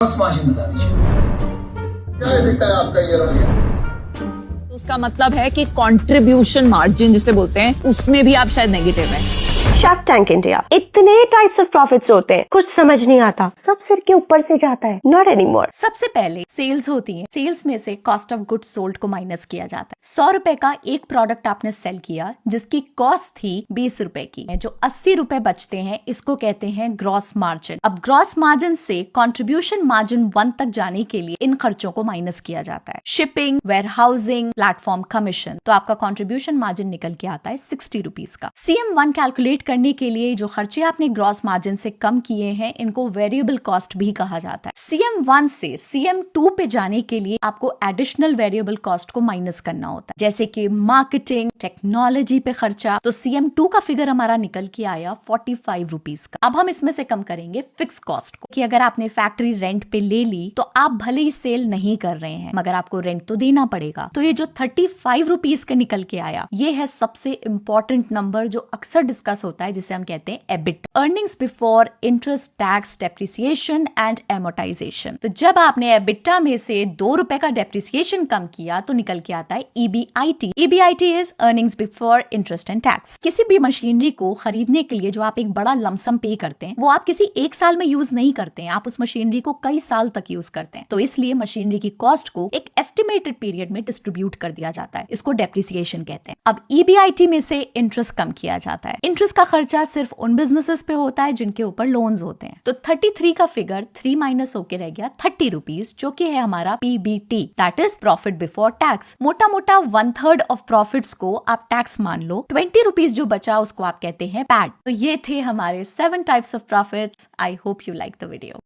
Gross margin बता दीजिए, क्या EBITDA है आपका ईयर ऑन ईयर? उसका मतलब है कि कंट्रीब्यूशन मार्जिन जिसे बोलते हैं उसमें भी आप शायद नेगेटिव हैं। शार्क टैंक इंडिया, इतने टाइप्स ऑफ प्रॉफिट्स होते हैं, कुछ समझ नहीं आता, सब सिर के ऊपर से जाता है। Not anymore. सबसे पहले सेल्स होती है, सेल्स में से कॉस्ट ऑफ गुड्स सोल्ड को माइनस किया जाता है। 100 रुपए का एक प्रोडक्ट आपने सेल किया जिसकी कॉस्ट थी 20 रुपए की, जो 80 रुपए बचते हैं इसको कहते हैं ग्रॉस मार्जिन। अब ग्रॉस मार्जिन से कंट्रीब्यूशन मार्जिन 1 तक जाने के लिए इन खर्चों को माइनस किया जाता है, shipping, warehousing, platform commission, तो आपका कंट्रीब्यूशन मार्जिन निकल के आता है 60 रुपीज का। CM1 कैलकुलेट करने के लिए जो खर्चे आपने ग्रॉस मार्जिन से कम किए हैं इनको वेरिएबल कॉस्ट भी कहा जाता है। CM1 से CM2 पे जाने के लिए आपको एडिशनल वेरिएबल कॉस्ट को माइनस करना होता है, जैसे कि मार्केटिंग, टेक्नोलॉजी पे खर्चा। तो CM2 का फिगर हमारा निकल के आया 45 रुपीज का। अब हम इसमें से कम करेंगे फिक्स कॉस्ट को, कि अगर आपने फैक्ट्री रेंट पे ले ली तो आप भले ही सेल नहीं कर रहे हैं मगर आपको रेंट तो देना पड़ेगा। तो ये जो 35 रुपीज का निकल के आया, ये है सबसे इंपॉर्टेंट नंबर जो अक्सर डिस्कस होता है, जिसे हम कहते हैं EBIT, earnings before interest, tax, depreciation and amortisation. तो जब आपने EBITDA में से 2 रुपए का डेप्रिसिएशन कम किया तो निकल के आता है EBIT। EBIT is earnings before interest and tax. किसी भी मशीनरी को खरीदने के लिए जो आप एक बड़ा लमसम पे करते हैं वो आप किसी एक साल में यूज नहीं करते हैं, आप उस मशीनरी को कई साल तक यूज करते हैं। तो इसलिए मशीनरी की कॉस्ट को एक एस्टिमेटेड पीरियड में डिस्ट्रीब्यूट कर दिया जाता है, इसको डेप्रिसिएशन कहते हैं। अब EBIT में से इंटरेस्ट कम किया जाता है। इंटरेस्ट का खर्चा सिर्फ उन बिजनेसेस पे होता है जिनके ऊपर लोन्स होते हैं। तो 33 का फिगर 3 माइनस होके रह गया 30 रुपीज, जो कि है हमारा PBT, that is profit before tax. मोटा मोटा 1/3 ऑफ प्रॉफिट्स को आप टैक्स मान लो, 20 रुपीज जो बचा उसको आप कहते हैं पैट। तो ये थे हमारे 7 types of profits. I hope you like the video.